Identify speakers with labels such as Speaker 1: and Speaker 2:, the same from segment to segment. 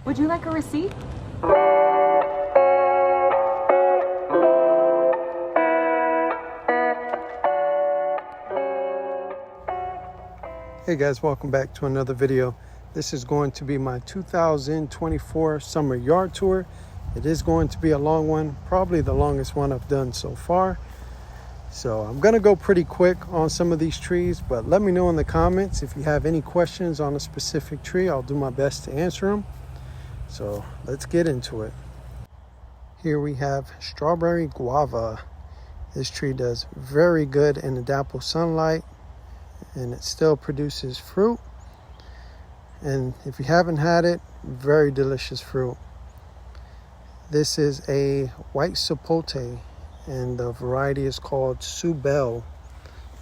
Speaker 1: Would you like a receipt?
Speaker 2: Hey guys, welcome back to another video. This is going to be my 2024 summer yard tour. It is going to be a long one, probably the longest one I've done so far. So I'm gonna go pretty quick on some of these trees, but let me know in the comments if you have any questions on a specific tree. I'll do my best to answer them. So let's get into it. Here we have strawberry guava. This tree does very good in the dapple sunlight, and it still produces fruit. And if you haven't had it, very delicious fruit. This is a white sapote, and the variety is called Subel.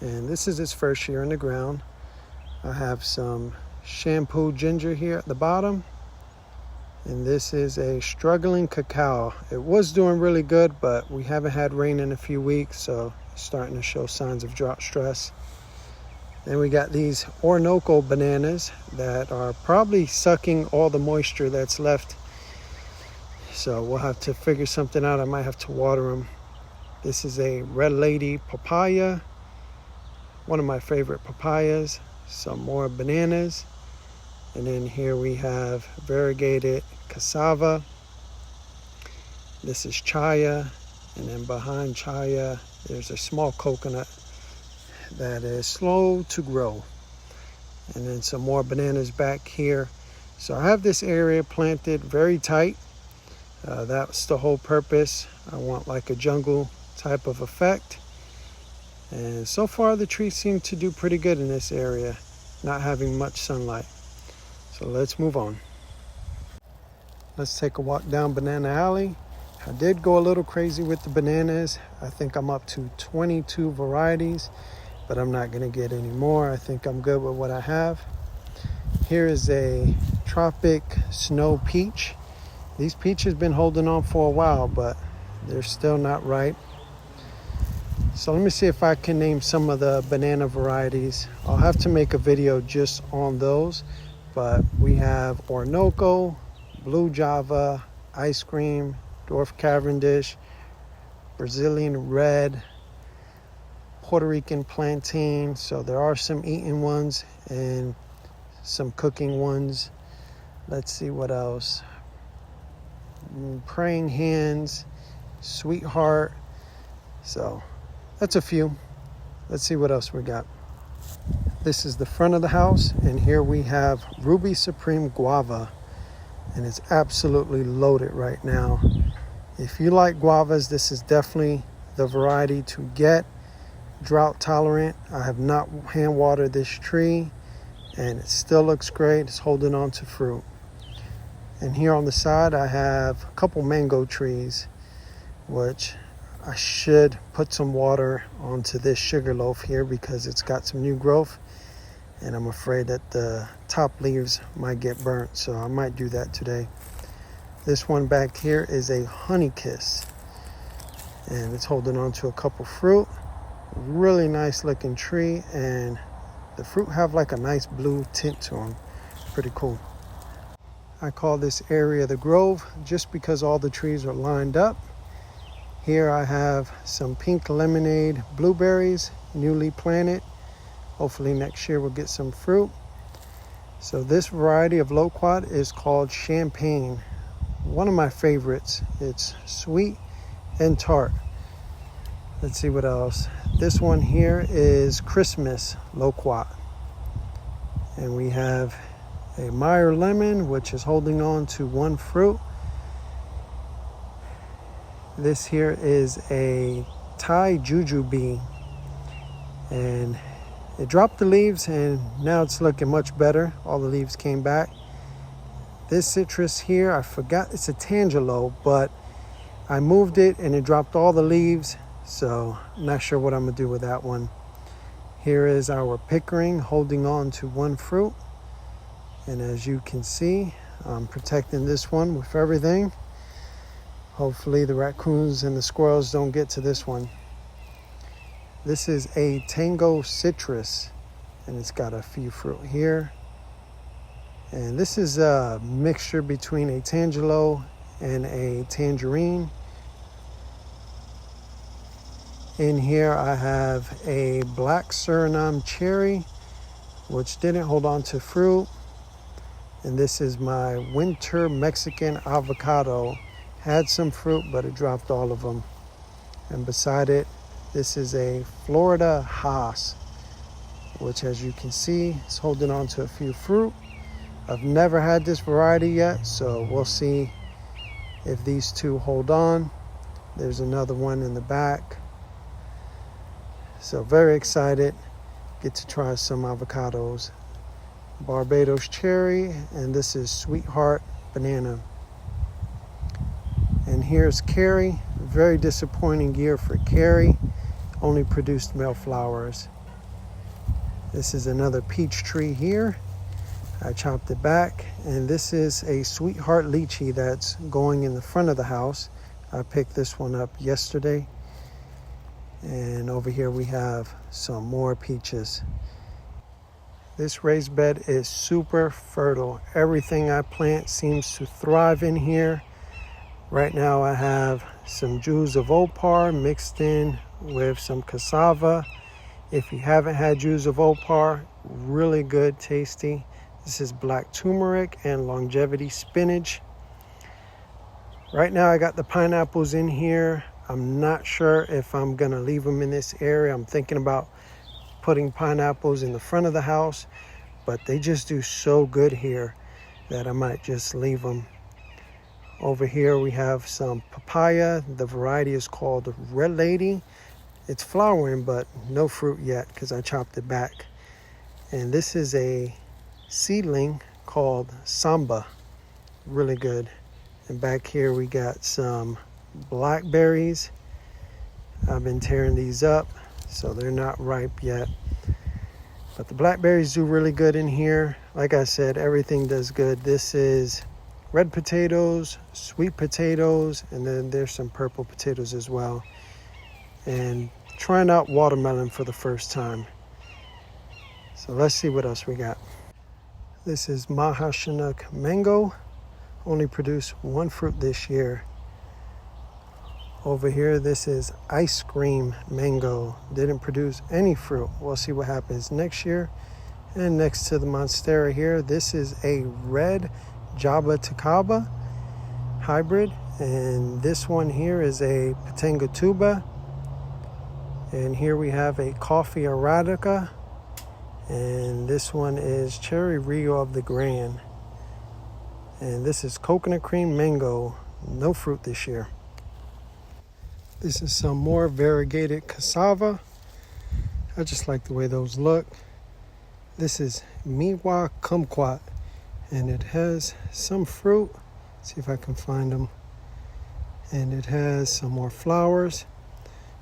Speaker 2: And this is its first year in the ground. I have some shampoo ginger here at the bottom. And this is a struggling cacao. It was doing really good, but we haven't had rain in a few weeks, so it's starting to show signs of drought stress. Then we got these Orinoco bananas that are probably sucking all the moisture that's left. So we'll have to figure something out. I might have to water them. This is a Red Lady papaya, one of my favorite papayas. Some more bananas. And then here we have variegated cassava. This is chaya. And then behind chaya, there's a small coconut that is slow to grow. And then some more bananas back here. So I have this area planted very tight. That's the whole purpose. I want like a jungle type of effect. And so far the trees seem to do pretty good in this area, not having much sunlight. So let's move on. Let's take a walk down Banana Alley. I did go a little crazy with the bananas. I think I'm up to 22 varieties, but I'm not gonna get any more. I think I'm good with what I have. Here is a tropic snow peach. These peaches been holding on for a while, but they're still not ripe. So let me see if I can name some of the banana varieties. I'll have to make a video just on those, but we have Orinoco, Blue Java, Ice Cream, Dwarf Cavendish, Brazilian Red, Puerto Rican Plantain. So there are some eaten ones and some cooking ones. Let's see what else. Praying Hands, Sweetheart. So that's a few. Let's see what else we got. This is the front of the house, and here we have Ruby Supreme Guava, and it's absolutely loaded right now. If you like guavas, this is definitely the variety to get. Drought tolerant. I have not hand watered this tree, and it still looks great. It's holding on to fruit. And here on the side I have a couple mango trees, which I should put some water onto this sugarloaf here because it's got some new growth, and I'm afraid that the top leaves might get burnt, so I might do that today. This one back here is a honey kiss, and it's holding on to a couple fruit. Really nice looking tree, and the fruit have like a nice blue tint to them. Pretty cool. I call this area the Grove just because all the trees are lined up. Here I have some pink lemonade blueberries, newly planted. Hopefully next year we'll get some fruit. So this variety of loquat is called Champagne. One of my favorites. It's sweet and tart. Let's see what else. This one here is Christmas loquat. And we have a Meyer lemon, which is holding on to one fruit. This here is a Thai jujube, and it dropped the leaves, and now it's looking much better. All the leaves came back. This citrus here, I forgot, it's a Tangelo, but I moved it and it dropped all the leaves, so I'm not sure what I'm gonna do with that one. Here is our Pickering holding on to one fruit. And as you can see, I'm protecting this one with everything. Hopefully the raccoons and the squirrels don't get to this one. This is a Tango Citrus, and it's got a few fruit here. And this is a mixture between a Tangelo and a tangerine. In here I have a black Suriname cherry, which didn't hold on to fruit. And this is my winter Mexican avocado. Had some fruit, but it dropped all of them. And beside it, this is a Florida Hass, which, as you can see, is holding on to a few fruit. I've never had this variety yet, so we'll see if these two hold on. There's another one in the back. So very excited, get to try some avocados. Barbados cherry, and this is Sweetheart banana. And here's Carrie. Very disappointing year for Carrie. Only produced male flowers. This is another peach tree here. I chopped it back, and this is a Sweetheart lychee that's going in the front of the house. I picked this one up yesterday. And over here we have some more peaches. This raised bed is super fertile. Everything I plant seems to thrive in here. Right now I have some Jews of Opar mixed in with some cassava. If you haven't had Jews of Opar, really good, tasty. This is black turmeric and longevity spinach. Right now I got the pineapples in here. I'm not sure if I'm gonna leave them in this area. I'm thinking about putting pineapples in the front of the house, but they just do so good here that I might just leave them. Over here we have some papaya. The variety is called Red Lady. It's flowering, but no fruit yet because I chopped it back. And this is a seedling called Samba. Really good. And back here we got some blackberries. I've been tearing these up, so they're not ripe yet. But the blackberries do really good in here. Like I said, everything does good. This is red potatoes, sweet potatoes, and then there's some purple potatoes as well. And trying out watermelon for the first time. So let's see what else we got. This is Maha Chinook mango. Only produced one fruit this year. Over here, this is ice cream mango. Didn't produce any fruit. We'll see what happens next year. And next to the Monstera here, this is a red Jaba Takaba hybrid. And this one here is a Patenga tuba. And here we have a coffee arabica. And this one is Cherry Rio of the Grand. And this is coconut cream mango. No fruit this year. This is some more variegated cassava. I just like the way those look. This is Miwa Kumquat. And it has some fruit. Let's see if I can find them. And it has some more flowers.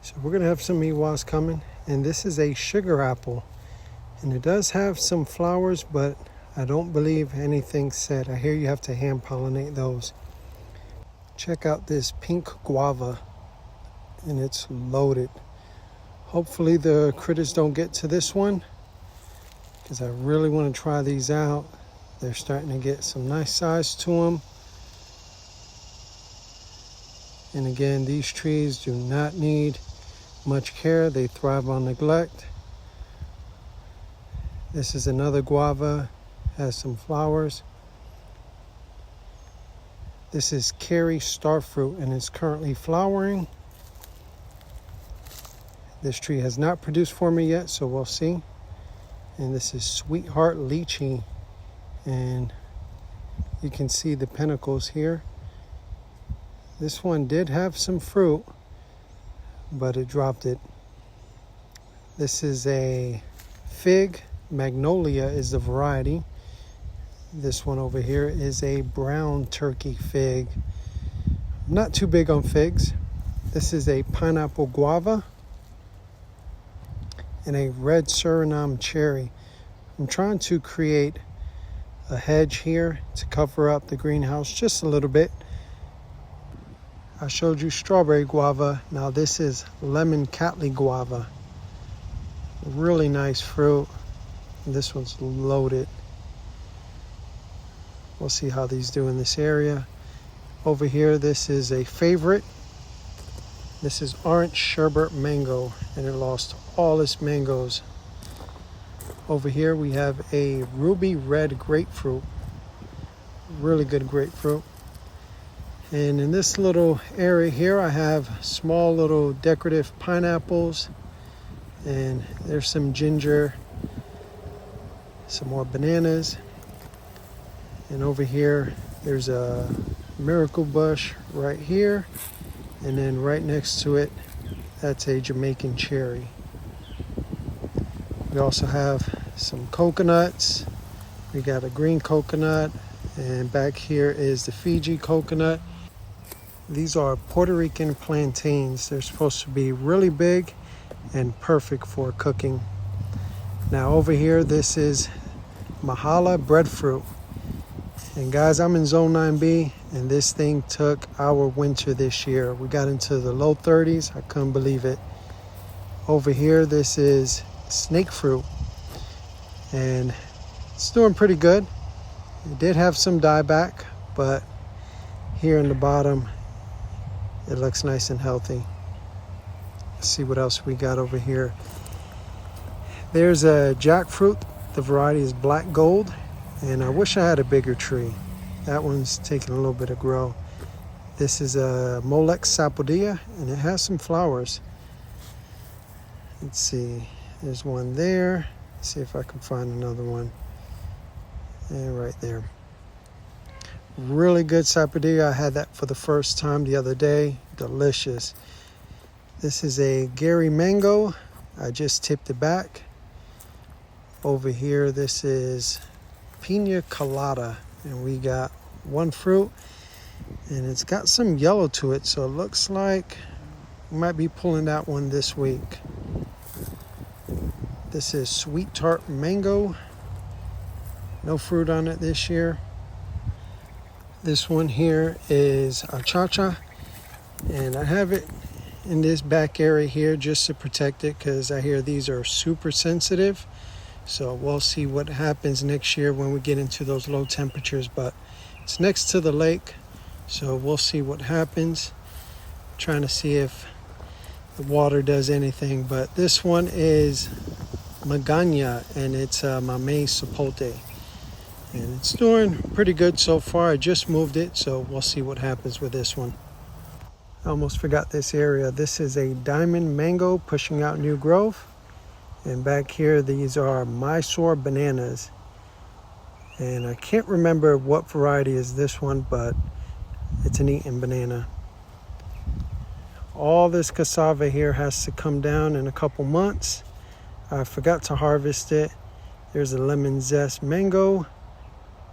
Speaker 2: So we're going to have some Miwas coming. And this is a sugar apple. And it does have some flowers, but I don't believe anything's set. I hear you have to hand pollinate those. Check out this pink guava, and it's loaded. Hopefully the critters don't get to this one, because I really want to try these out. They're starting to get some nice size to them. And again, these trees do not need much care. They thrive on neglect. This is another guava, has some flowers. This is Carrie Starfruit, and it's currently flowering. This tree has not produced for me yet, so we'll see. And this is Sweetheart Lychee, and you can see the pinnacles here. This one did have some fruit, but it dropped it. This is a fig. Magnolia is the variety. This one over here is a brown turkey fig. Not too big on figs. This is a pineapple guava and a red Suriname cherry. I'm trying to create a hedge here to cover up the greenhouse just a little bit. I showed you strawberry guava. Now this is lemon Cattleya guava. Really nice fruit. This one's loaded. We'll see how these do in this area. Over here, this is a favorite. This is orange sherbet mango, and it lost all its mangoes. Over here we have a ruby red grapefruit. Really good grapefruit. And in this little area here, I have small little decorative pineapples, and there's some ginger, some more bananas. And over here, there's a miracle bush right here. And then right next to it, that's a Jamaican cherry. We also have some coconuts. We got a green coconut, and back here is the Fiji coconut. These are Puerto Rican plantains. They're supposed to be really big and perfect for cooking. Now over here, this is Mahala breadfruit. And guys, I'm in zone 9B, and this thing took our winter this year. We got into the low 30s. I couldn't believe it. Over here, this is snake fruit, and it's doing pretty good. It did have some dieback, but here in the bottom, it looks nice and healthy. Let's see what else we got over here. There's a jackfruit. The variety is black gold, and I wish I had a bigger tree. That one's taking a little bit of grow. This is a Molex sapodilla, and it has some flowers. Let's see. There's one there. Let's see if I can find another one. And right there. Really good sapodilla. I had that for the first time the other day. Delicious. This is a Gary mango. I just tipped it back. Over here, this is Pina Colada, and we got one fruit, and it's got some yellow to it, so it looks like we might be pulling that one this week. This is Sweet Tart Mango. No fruit on it this year. This one here is Achacha, and I have it in this back area here just to protect it, because I hear these are super sensitive. So we'll see what happens next year when we get into those low temperatures, but it's next to the lake, so we'll see what happens. Trying to see if the water does anything, but this one is Magana, and it's Mamey Sapote, and it's doing pretty good so far. I just moved it, so we'll see what happens with this one. I almost forgot this area. This is a diamond mango pushing out new growth. And back here, these are Mysore bananas. And I can't remember what variety is this one, but it's an eaten banana. All this cassava here has to come down in a couple months. I forgot to harvest it. There's a lemon zest mango.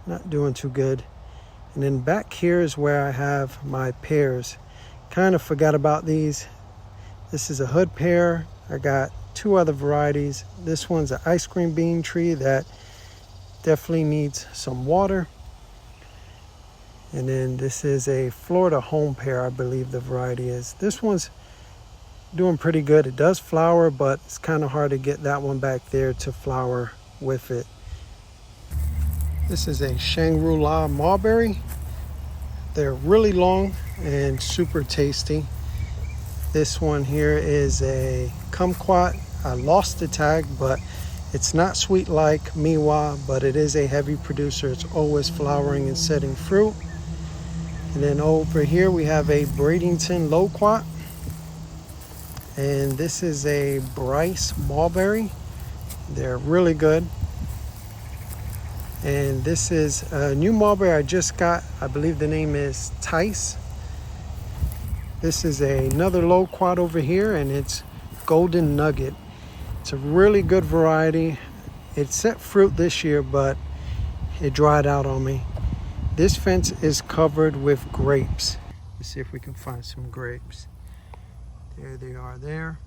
Speaker 2: Not doing too good. And then back here is where I have my pears. Kind of forgot about these. This is a hood pear. I got two other varieties. This one's an ice cream bean tree that definitely needs some water. And then this is a Florida home pear, I believe the variety is. This one's doing pretty good. It does flower, but it's kind of hard to get that one back there to flower with it. This is a Shangri-La mulberry. They're really long and super tasty. This one here is a kumquat. I lost the tag, but it's not sweet like Miwa, but it is a heavy producer. It's always flowering and setting fruit. And then over here we have a Bradenton loquat. And this is a Bryce mulberry. They're really good. And this is a new mulberry I just got. I believe the name is Tice. This is another loquat over here, and it's Golden Nugget. It's a really good variety. It set fruit this year, but it dried out on me. This fence is covered with grapes. Let's see if we can find some grapes. There they are there.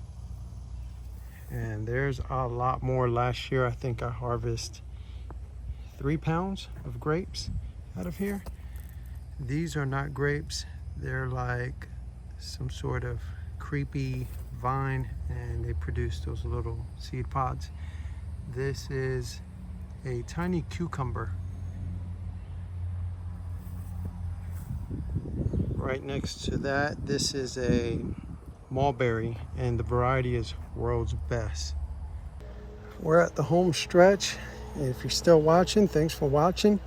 Speaker 2: And there's a lot more. Last year, I think I harvested 3 pounds of grapes out of here. These are not grapes. They're like some sort of creepy vine, and they produce those little seed pods. This is a tiny cucumber. Right next to that, this is a mulberry, and the variety is World's Best. We're at the home stretch. If you're still watching, thanks for watching.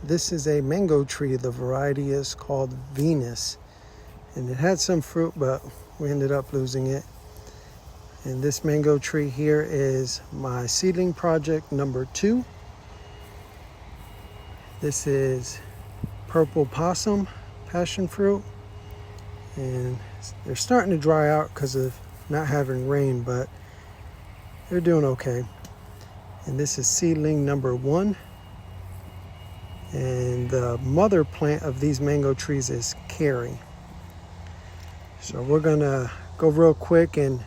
Speaker 2: This is a mango tree. The variety is called Venus, and it had some fruit, but we ended up losing it. And this mango tree here is my seedling project number 2. This is purple possum passion fruit, and they're starting to dry out because of not having rain, but they're doing okay. And this is seedling number 1. And the mother plant of these mango trees is Carrie. So we're gonna go real quick and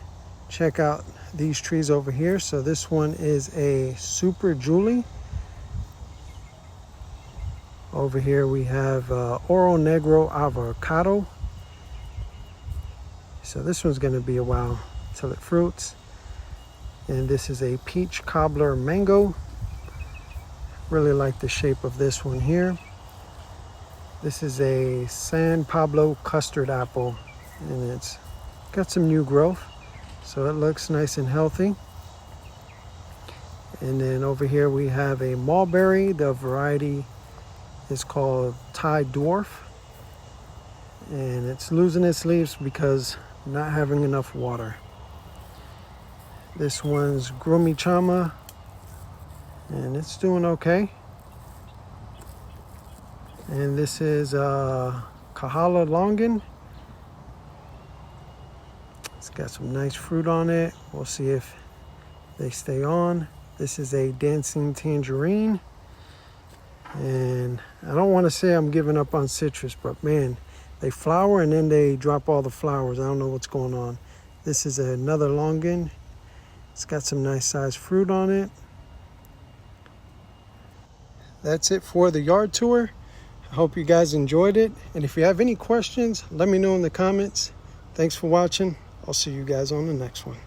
Speaker 2: check out these trees over here. So this one is a Super Julie. Over here we have Oro Negro Avocado. So this one's gonna be a while till it fruits. And this is a Peach Cobbler Mango. Really like the shape of this one here. This is a San Pablo Custard Apple, and it's got some new growth, so it looks nice and healthy. And then over here we have a mulberry. The variety is called Thai Dwarf, and it's losing its leaves because not having enough water. This one's Grumichama, and it's doing okay. And this is Kahala Longan. It's got some nice fruit on it. We'll see if they stay on. This is a Dancing Tangerine. And I don't want to say I'm giving up on citrus, but man, they flower and then they drop all the flowers. I don't know what's going on. This is another Longan. It's got some nice sized fruit on it. That's it for the yard tour. I hope you guys enjoyed it. And if you have any questions, let me know in the comments. Thanks for watching. I'll see you guys on the next one.